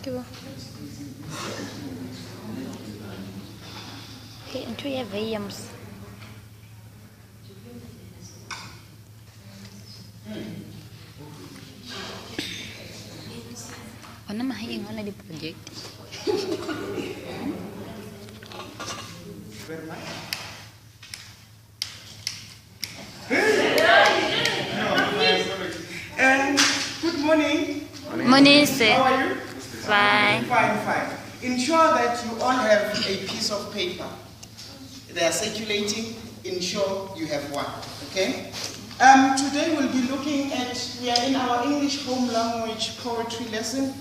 you. Hey, into your Williams. Ano mahing na di project? Very much. Good morning. Morning, sir. How are you? Fine. Fine. Ensure that you all have a piece of paper. They are circulating. Ensure you have one. Okay? Today we'll be looking at, we are in our English home language poetry lesson.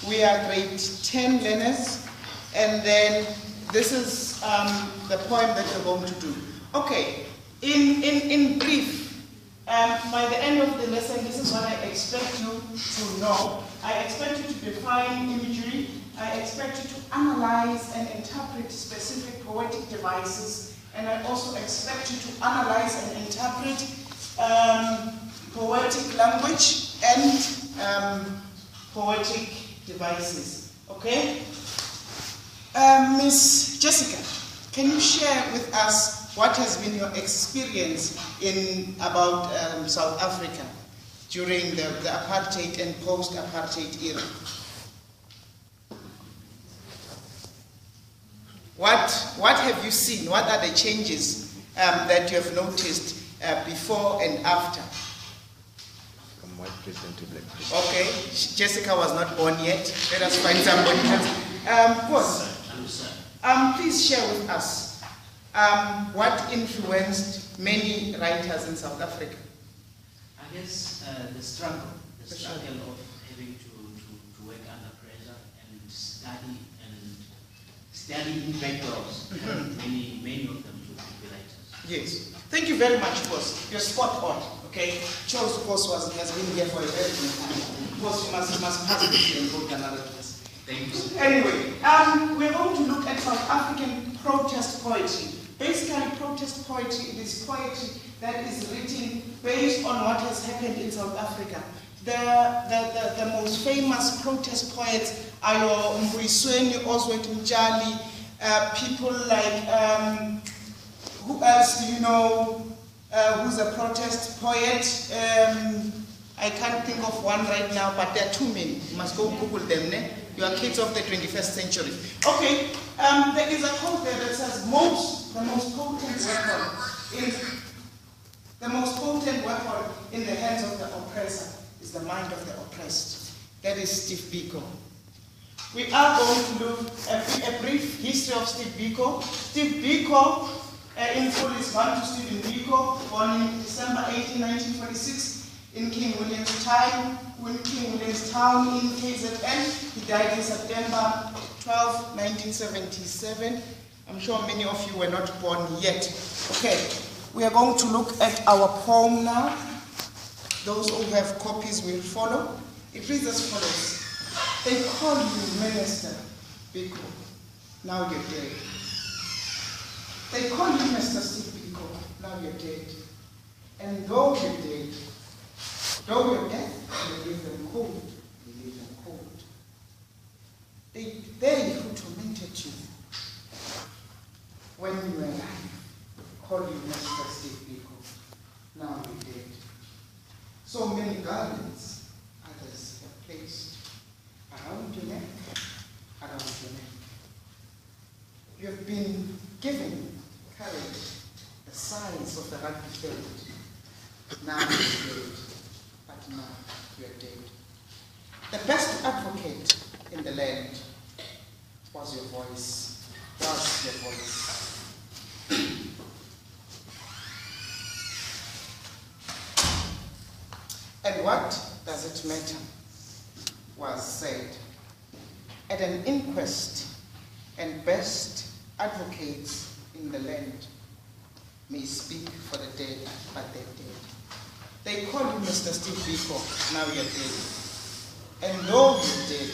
We are grade 10 learners. And then this is the poem that we're going to do. Okay, in brief, by the end of the lesson, this is what I expect you to know. I expect you to define imagery. I expect you to analyze and interpret specific poetic devices. And I also expect you to analyze and interpret poetic language and poetic devices. Okay? Miss Jessica, can you share with us what has been your experience in about South Africa during the apartheid and post-apartheid era? What have you seen? What are the changes that you have noticed before and after? From white prison to black prison. Okay, Jessica was not born yet. Let us find somebody else. Boss, please share with us what influenced many writers in South Africa. I guess the struggle of having to work under pressure and study backgrounds. Many of them to be writers. Yes. Thank you very much, boss. You're spot on. Okay. Charles, boss, has been here for a very long time. Boss, you must pass it and go to another class. Thank you, sir. Anyway, we're going to look at South African protest poetry. Basically, protest poetry is poetry that is written based on what has happened in South Africa. The most famous protest poets are your Mbuyisweni, Oswald Mjali, people like, who else do you know who's a protest poet? I can't think of one right now, but there are too many. You must go Google them. Ne? You are kids of the 21st century. Okay, there is a quote there that says, the most potent weapon in the hands of the oppressor is the mind of the oppressed. That is Steve Biko. We are going to look at a brief history of Steve Biko. Steve Biko, in full, is born to Stephen Biko, born in December 18, 1946. In King Williamstown, in KZN. He died in September 12, 1977. I'm sure many of you were not born yet. Okay, we are going to look at our poem now. Those who have copies will follow. It reads as follows. They call you Minister Biko, now you're dead. They call you Mr. Steve Biko, now you're dead. And though you're dead, though you're dead, you leave them cold. You leave them cold. They who tormented you when you were alive call you Mr. Steve Biko. Now you're dead. So many garlands others have placed around your neck, around your neck. You have been carried the signs of the rugby field. Now you're dead. But now you're dead. The best advocate in the land was your voice. And what does it matter? Was said. At an inquest, and best advocates in the land may speak for the dead, but they're dead. They call you Mr. Steve Biko, now you're dead. And though you're dead,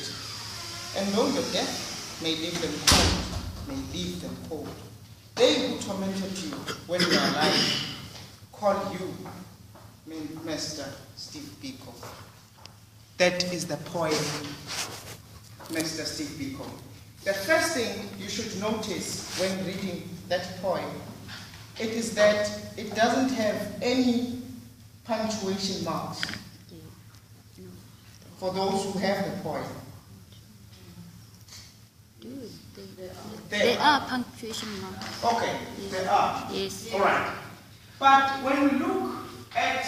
and though your death may leave them cold, they who tormented you when you were alive call you Mr. Steve Biko. That is the poem Mr. Steve Biko. The first thing you should notice when reading that poem, it is that it doesn't have any punctuation marks for those who have the poem. There are punctuation marks. Okay, there are. Yes. All right. But when we look at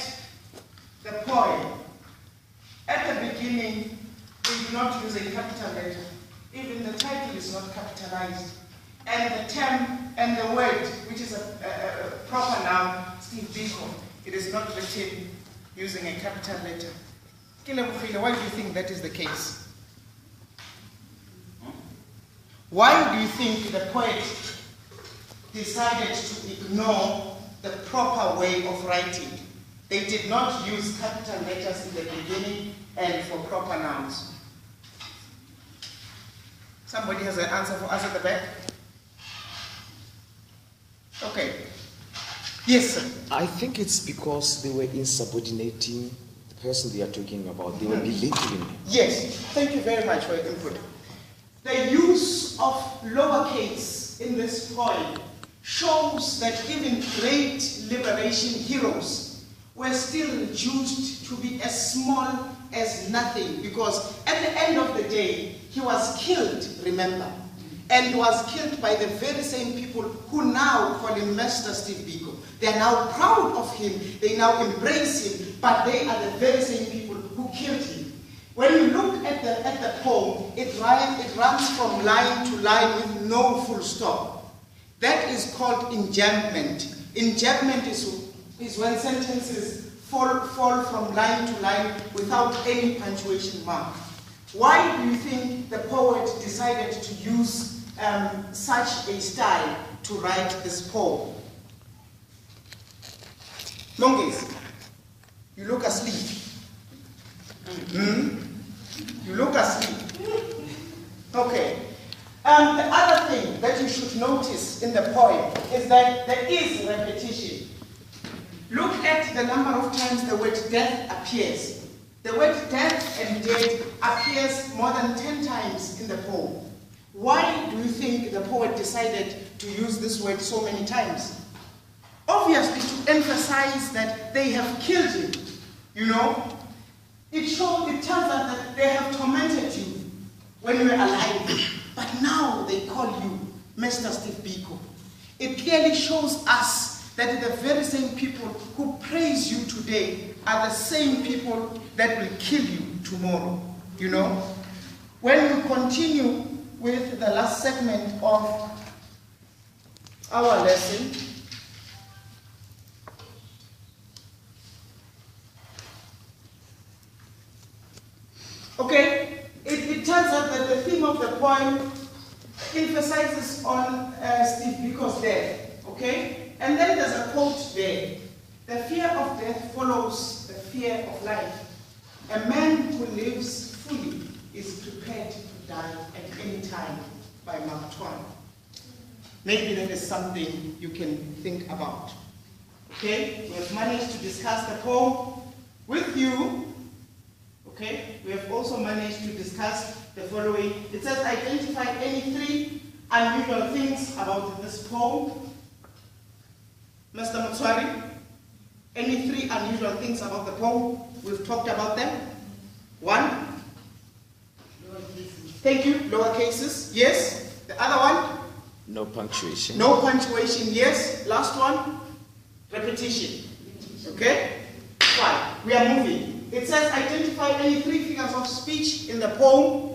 the poem, at the beginning, we do not use a capital letter. Even the title is not capitalized. And the term and the word, which is a proper noun, Steve Biko, it is not written using a capital letter. Why do you think that is the case? Why do you think the poet decided to ignore the proper way of writing? They did not use capital letters in the beginning and for proper nouns. Somebody has an answer for us at the back? Okay. Yes, sir. I think it's because they were insubordinating the person they are talking about. They were belittling him. Yes. Thank you very much for your input. The use of lowercase in this poem shows that even great liberation heroes were still reduced to be as small as nothing, because at the end of the day, he was killed, remember, and he was killed by the very same people who now call him Master Steve Biko. They are now proud of him, they now embrace him, but they are the very same people who killed him. When you look at the poem, it runs from line to line with no full stop. That is called enjambment. Enjambment is when sentences fall from line to line without any punctuation mark. Why do you think the poet decided to use such a style to write this poem? Longis, you look asleep. You look asleep. Okay. The other thing that you should notice in the poem is that there is repetition. Look at the number of times the word death appears. The word death and dead appears more than 10 times in the poem. Why do you think the poet decided to use this word so many times? Obviously to emphasize that they have killed him, you know. It tells us that they have tormented you when you were alive, but now they call you Mr. Steve Biko. It clearly shows us that the very same people who praise you today are the same people that will kill you tomorrow, you know. When we continue with the last segment of our lesson, okay, it turns out that the theme of the poem emphasizes on Steve Biko's death, okay? And then there's a quote there. The fear of death follows the fear of life. A man who lives fully is prepared to die at any time, by Mark Twain. Maybe that is something you can think about. Okay, we have managed to discuss the poem with you. Okay, we have also managed to discuss the following. It says identify any 3 unusual things about this poem. Mr. Motswari, any 3 unusual things about the poem? We've talked about them. 1? Thank you, lower cases. Yes. The other one? No punctuation. No punctuation, yes. Last one? Repetition. Okay? Fine. We are moving. It says identify any 3 figures of speech in the poem.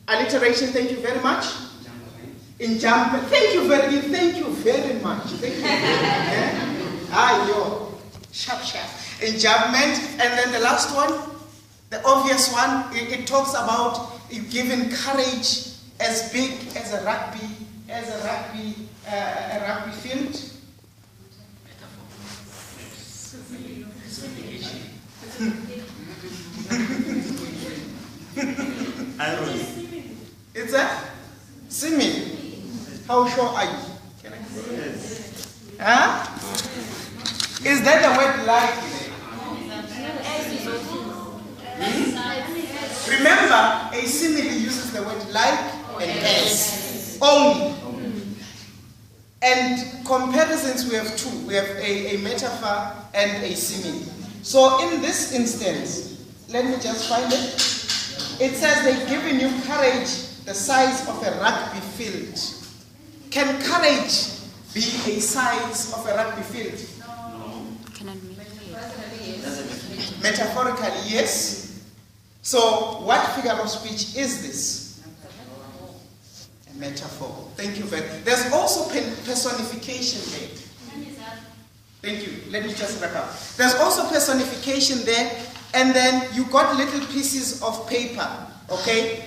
Alliteration, thank you very much. Enjambment, thank you very much. Thank you. Sharp. Enjambment, and then the last one, the obvious one, it talks about giving courage as big as a rugby field. It's a simile. How sure are you? Can I say it? Huh? Is that the word like? Remember, a simile uses the word like and as only. And comparisons, we have two. We have a metaphor and a simile. So in this instance, let me just find it. It says they've given you courage the size of a rugby field. Can courage be a size of a rugby field? Cannot be. Metaphorically, yes. So what figure of speech is this? A metaphor. Thank you very much. There's also personification there. Thank you. Let me just wrap up. There's also personification there, and then you got little pieces of paper, okay,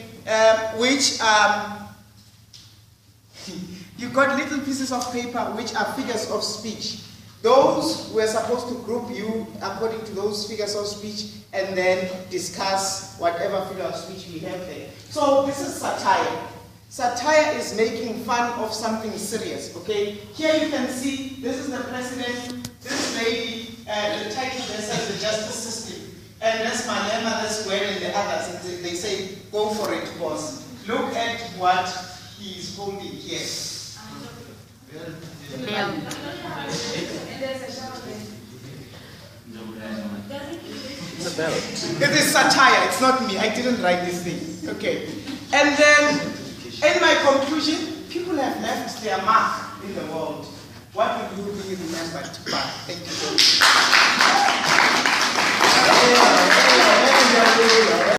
you got little pieces of paper which are figures of speech. Those we're supposed to group you according to those figures of speech and then discuss whatever figure of speech we have there. So this is satire. Satire is making fun of something serious, okay? Here you can see, this is the president, this lady, the title that says the justice system. And there's Malema, there's Gwen and the others. And they say, go for it, boss. Look at what he is holding here. It's a ballot. It is satire, it's not me. I didn't write this thing. Okay. And then, in my conclusion, people have left their mark in the world. What will you be remembered by? Thank you.